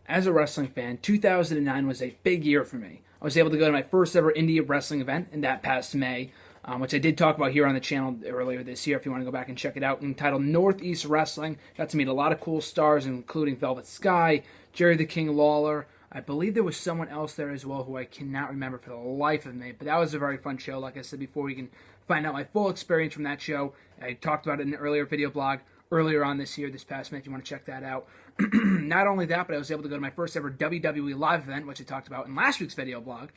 As a wrestling fan, 2009 was a big year for me. I was able to go to my first ever indie wrestling event in that past May, which I did talk about here on the channel earlier this year if you want to go back and check it out, entitled Northeast Wrestling. Got to meet a lot of cool stars, including Velvet Sky, Jerry the King Lawler. I believe there was someone else there as well who I cannot remember for the life of me, but that was a very fun show. Like I said before, you can find out my full experience from that show. I talked about it in an earlier video blog earlier on this year, this past May, if you want to check that out. Not only that, but I was able to go to my first ever WWE live event, which I talked about in last week's video blog,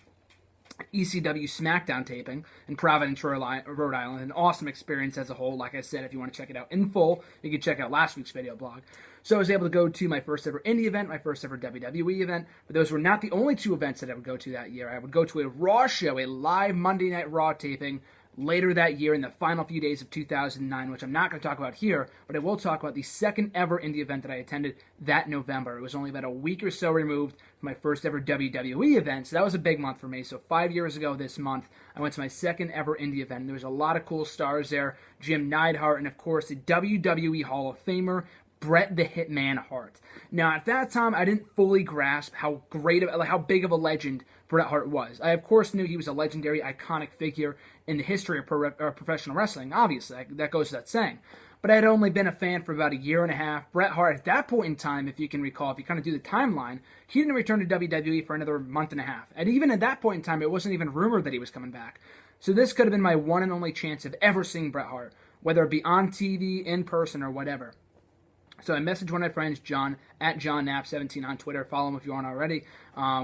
ECW SmackDown taping in Providence, Rhode Island. An awesome experience as a whole. Like I said, if you want to check it out in full, you can check out last week's video blog. So I was able to go to my first ever indie event, my first ever WWE event, but those were not the only two events that I would go to that year. I would go to a Raw show, a live Monday Night Raw taping later that year in the final few days of 2009, which I'm not going to talk about here, but I will talk about the second ever indie event that I attended that November. It was only about a week or so removed from my first ever WWE event, so that was a big month for me. So 5 years ago this month, I went to my second ever indie event, and there was a lot of cool stars there. Jim Neidhart, and of course the WWE Hall of Famer, Bret the Hitman Hart. Now, at that time, I didn't fully grasp how big of a legend Bret Hart was. I, of course, knew he was a legendary, iconic figure in the history of professional wrestling. Obviously, that goes without saying. But I had only been a fan for about a year and a half. Bret Hart, at that point in time, if you can recall, if you kind of do the timeline, he didn't return to WWE for another month and a half. And even at that point in time, it wasn't even rumored that he was coming back. So this could have been my one and only chance of ever seeing Bret Hart, whether it be on TV, in person, or whatever. So I messaged one of my friends, John, at JohnKnapp17 on Twitter. Follow him if you aren't already.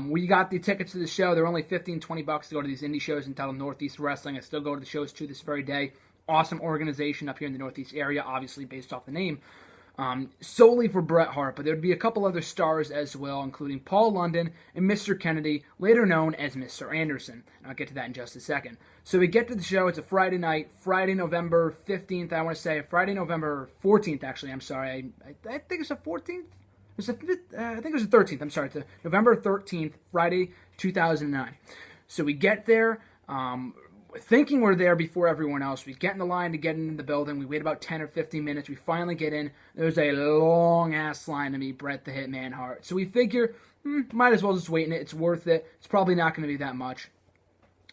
We got the tickets to the show. They're only $15, $20 to go to these indie shows entitled Northeast Wrestling. I still go to the shows to this very day. Awesome organization up here in the Northeast area, obviously based off the name. Solely for Bret Hart, but there would be a couple other stars as well, including Paul London and Mr. Kennedy, later known as Mr. Anderson. And I'll get to that in just a second. So we get to the show. It's a Friday night, Friday, November 15th, I want to say. Friday, November 14th, actually. I'm sorry. I think it's the 14th? I think it was the 13th. I'm sorry. It's November 13th, Friday, 2009. So we get there. Thinking we're there before everyone else. We get in the line to get into the building. We wait about 10 or 15 minutes. We finally get in. There's a long-ass line to meet Bret the Hitman Hart. So we figure, might as well just wait in it. It's worth it. It's probably not going to be that much.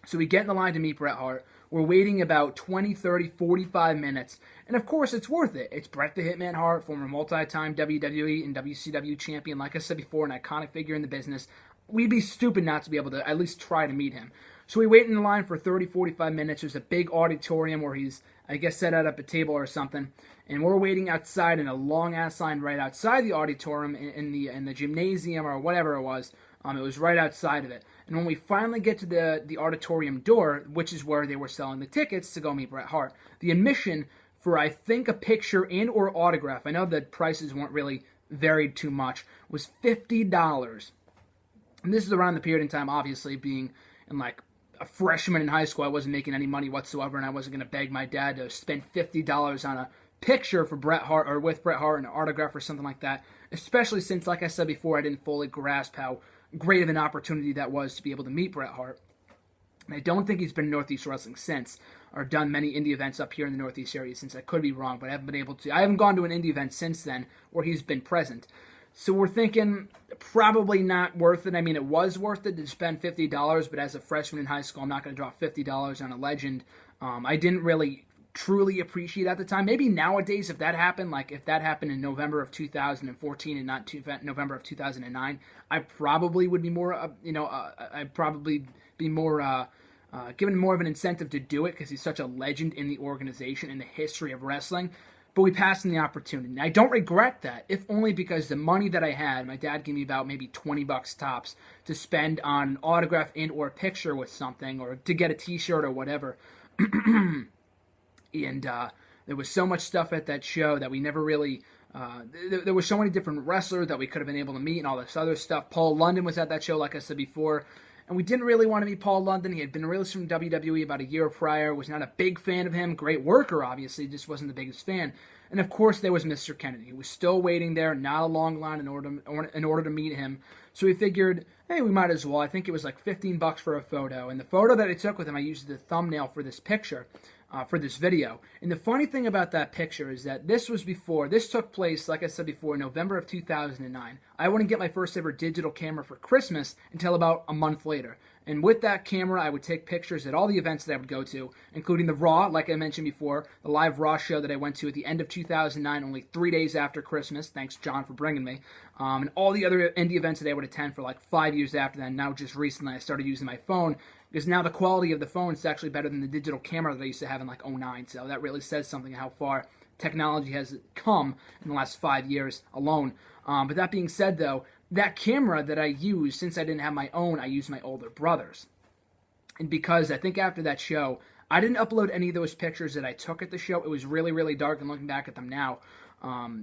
So we get in the line to meet Bret Hart. We're waiting about 20, 30, 45 minutes. And of course, it's worth it. It's Bret the Hitman Hart, former multi-time WWE and WCW champion. Like I said before, an iconic figure in the business. We'd be stupid not to be able to at least try to meet him. So we wait in the line for 30, 45 minutes. There's a big auditorium where he's, I guess, set out up a table or something. And we're waiting outside in a long-ass line right outside the auditorium in the gymnasium or whatever it was. It was right outside of it. And when we finally get to the auditorium door, which is where they were selling the tickets to go meet Bret Hart, the admission for, I think, a picture and or autograph, I know the prices weren't really varied too much, was $50. And this is around the period in time, obviously, being in like a freshman in high school. I wasn't making any money whatsoever, and I wasn't going to beg my dad to spend $50 on a picture for Bret Hart or with Bret Hart, an autograph or something like that, especially since, like I said before, I didn't fully grasp how great of an opportunity that was to be able to meet Bret Hart. And I don't think he's been in Northeast Wrestling since, or done many indie events up here in the Northeast area since. I could be wrong, but I haven't been able to. I haven't gone to an indie event since then where he's been present. So we're thinking probably not worth it. I mean, it was worth it to spend $50, but as a freshman in high school, I'm not going to drop $50 on a legend. I didn't really truly appreciate at the time. Maybe nowadays, if that happened, like if that happened in November of 2014 and not November of 2009, I probably would be more, I'd probably be more, given more of an incentive to do it because he's such a legend in the organization, in the history of wrestling. But we passed on the opportunity. I don't regret that, if only because the money that I had, my dad gave me about maybe $20 tops to spend on an autograph and or a picture with something, or to get a t-shirt or whatever. And there was so much stuff at that show that we never really, there were so many different wrestlers that we could have been able to meet and all this other stuff. Paul London was at that show, like I said before. And we didn't really want to meet Paul London. He had been released from WWE about a year prior. Was not a big fan of him. Great worker, obviously. Just wasn't the biggest fan. And, of course, there was Mr. Kennedy. He was still waiting there. Not a long line in order to meet him. So we figured, hey, we might as well. I think it was like $15 for a photo. And the photo that I took with him, I used as the thumbnail for this picture. for this video. And the funny thing about that picture is that this took place, like I said before, November of 2009. I wouldn't get my first ever digital camera for Christmas until about a month later. And with that camera, I would take pictures at all the events that I would go to, including the Raw, like I mentioned before, the live Raw show that I went to at the end of 2009, only 3 days after Christmas. Thanks, John, for bringing me. And all the other indie events that I would attend for like 5 years after that. And now just recently I started using my phone, because now the quality of the phone is actually better than the digital camera that I used to have in like '09. So that really says something how far technology has come in the last 5 years alone. But that being said, though, that camera that I used, since I didn't have my own, I used my older brother's. And because I think after that show, I didn't upload any of those pictures that I took at the show. It was really, really dark, and looking back at them now,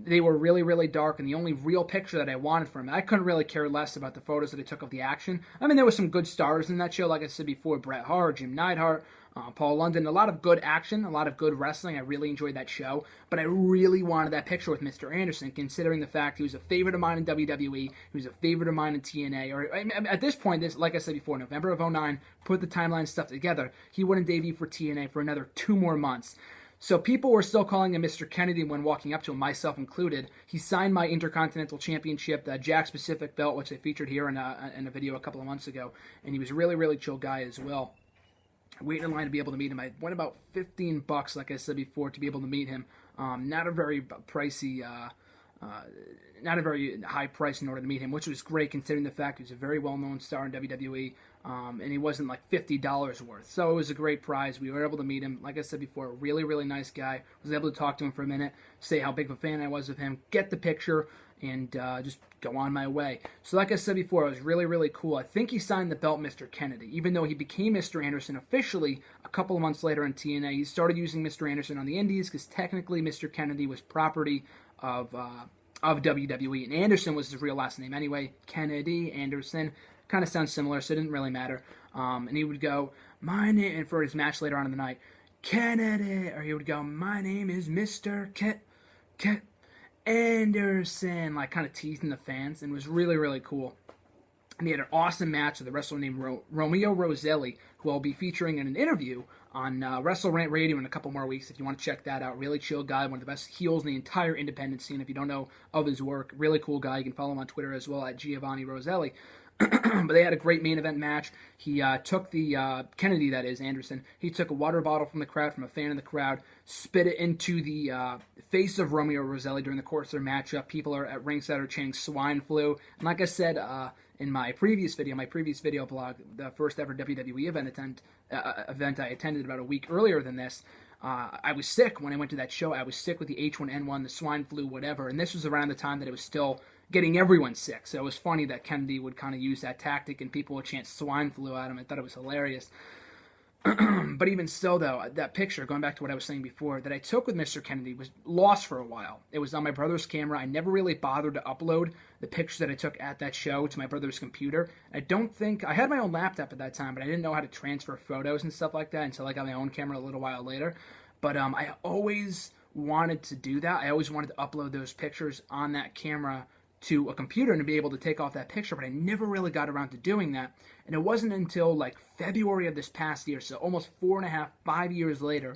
they were really, really dark, and the only real picture that I wanted from it, I couldn't really care less about the photos that I took of the action. I mean, there were some good stars in that show, like I said before, Bret Hart, Jim Neidhart, Paul London, a lot of good action, a lot of good wrestling. I really enjoyed that show, but I really wanted that picture with Mr. Anderson, considering the fact he was a favorite of mine in WWE, he was a favorite of mine in TNA, or at this point, like I said before, November of '09, put the timeline stuff together, he wouldn't debut for TNA for another 2 more months. So people were still calling him Mr. Kennedy when walking up to him, myself included. He signed my Intercontinental Championship, the Jack Pacific belt, which I featured here in a video a couple of months ago, and he was a really, really chill guy as well. Waiting in line to be able to meet him. I went about $15, like I said before, to be able to meet him. Not a very pricey, not a very high price in order to meet him, which was great considering the fact he was a very well-known star in WWE, and he wasn't like $50 worth. So it was a great prize. We were able to meet him. Like I said before, a really, really nice guy. Was able to talk to him for a minute, say how big of a fan I was of him, get the picture, and just go on my way. So like I said before, it was really, really cool. I think he signed the belt Mr. Kennedy, even though he became Mr. Anderson officially a couple of months later in TNA. He started using Mr. Anderson on the indies because technically Mr. Kennedy was property of WWE, and Anderson was his real last name anyway. Kennedy, Anderson, kind of sounds similar, so it didn't really matter. And he would go, my name, and for his match later on in the night, Kennedy, or he would go, my name is Mr. Anderson, like kind of teasing the fans, and it was really, really cool. And he had an awesome match with a wrestler named Romeo Roselli, who I'll be featuring in an interview on Wrestle Rant Radio in a couple more weeks if you want to check that out. Really chill guy, one of the best heels in the entire independent scene. If you don't know of his work, really cool guy. You can follow him on Twitter as well at Giovanni Roselli. But they had a great main event match. He took the, Kennedy that is, Anderson, he took a water bottle from the crowd, from a fan in the crowd, spit it into the face of Romeo Roselli during the course of their matchup. People are at ringside are chanting swine flu. And like I said in my previous video blog, the first ever WWE event I attended about a week earlier than this, I was sick when I went to that show. I was sick with the H1N1, the swine flu, whatever. And this was around the time that it was still getting everyone sick. So it was funny that Kennedy would kind of use that tactic and people would chant swine flu at him. I thought it was hilarious. But even still, though, that picture, going back to what I was saying before, that I took with Mr. Kennedy was lost for a while. It was on my brother's camera. I never really bothered to upload the pictures that I took at that show to my brother's computer. I had my own laptop at that time, but I didn't know how to transfer photos and stuff like that until I got my own camera a little while later. But I always wanted to do that. I always wanted to upload those pictures on that camera to a computer and to be able to take off that picture, but I never really got around to doing that. And it wasn't until like February of this past year, so almost 4.5, 5 years later,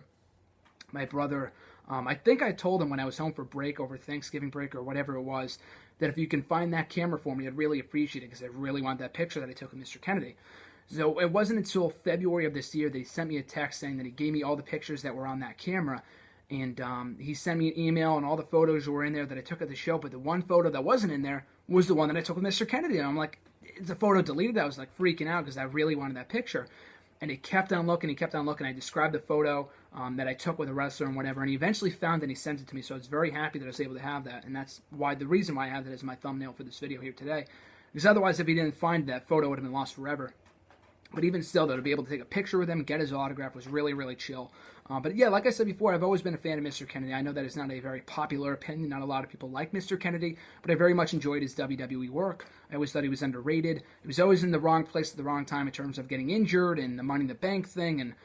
my brother, I think I told him when I was home for break over Thanksgiving break or whatever it was, that if you can find that camera for me, I'd really appreciate it because I really want that picture that I took of Mr. Kennedy. So it wasn't until February of this year that he sent me a text saying that he gave me all the pictures that were on that camera. And he sent me an email, and all the photos were in there that I took at the show, but the one photo that wasn't in there was the one that I took with Mr. Kennedy. And I'm like, it's a photo deleted. I was like freaking out because I really wanted that picture. And he kept on looking. I described the photo that I took with a wrestler and whatever, and he eventually found it and he sent it to me. So I was very happy that I was able to have that, and that's the reason why I have that as my thumbnail for this video here today. Because otherwise, if he didn't find that photo, it would have been lost forever. But even still, though, to be able to take a picture with him, get his autograph was really, really chill. But yeah, like I said before, I've always been a fan of Mr. Kennedy. I know that it's not a very popular opinion. Not a lot of people like Mr. Kennedy, but I very much enjoyed his WWE work. I always thought he was underrated. He was always in the wrong place at the wrong time in terms of getting injured and the Money in the Bank thing. And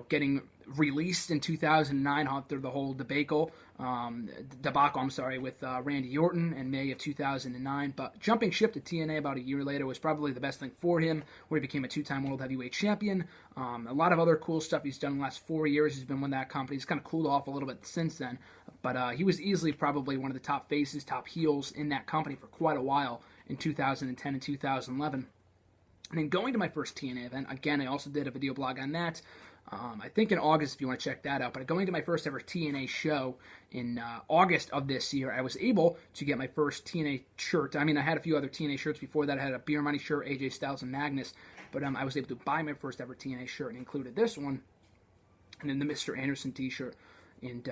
getting released in 2009 after the whole debacle, with Randy Orton in May of 2009. But jumping ship to TNA about a year later was probably the best thing for him, where he became a two-time World Heavyweight Champion. A lot of other cool stuff he's done in the last 4 years. He's been with that company. He's kind of cooled off a little bit since then. But he was easily probably one of the top faces, top heels in that company for quite a while in 2010 and 2011. And then going to my first TNA event, again, I also did a video blog on that. I think in August, if you want to check that out. But going to my first ever TNA show in August of this year, I was able to get my first TNA shirt. I mean, I had a few other TNA shirts before that. I had a Beer Money shirt, AJ Styles and Magnus. But I was able to buy my first ever TNA shirt and included this one. And then the Mr. Anderson t-shirt. And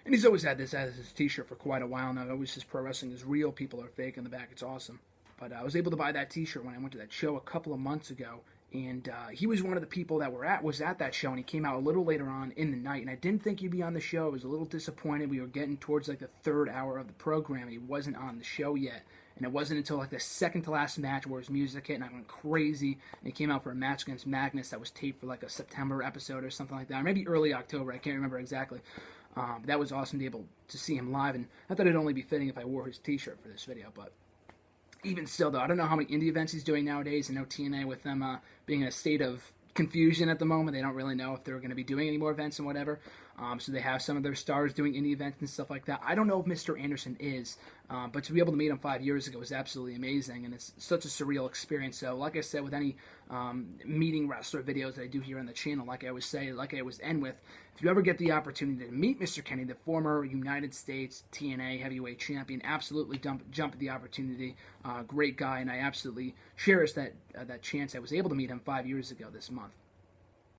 he's always had this as his t-shirt for quite a while now. It always says pro wrestling is real, people are fake in the back. It's awesome. But I was able to buy that t-shirt when I went to that show a couple of months ago. And he was one of the people that was at that show, and he came out a little later on in the night. And I didn't think he'd be on the show. I was a little disappointed. We were getting towards like the third hour of the program, and he wasn't on the show yet. And it wasn't until like the second to last match where his music hit, and I went crazy. And he came out for a match against Magnus that was taped for like a September episode or something like that, or maybe early October. I can't remember exactly. That was awesome to be able to see him live, and I thought it'd only be fitting if I wore his t-shirt for this video, but even still, though, I don't know how many indie events he's doing nowadays. I know TNA, with them being in a state of confusion at the moment, they don't really know if they're going to be doing any more events and whatever. So they have some of their stars doing indie events and stuff like that. I don't know if Mr. Anderson is, but to be able to meet him 5 years ago was absolutely amazing, and it's such a surreal experience. So like I said, with any meeting wrestler videos that I do here on the channel, like I always say, like I always end with, if you ever get the opportunity to meet Mr. Kenny, the former United States TNA heavyweight champion, absolutely jump at the opportunity. Great guy, and I absolutely cherish that chance. I was able to meet him 5 years ago this month.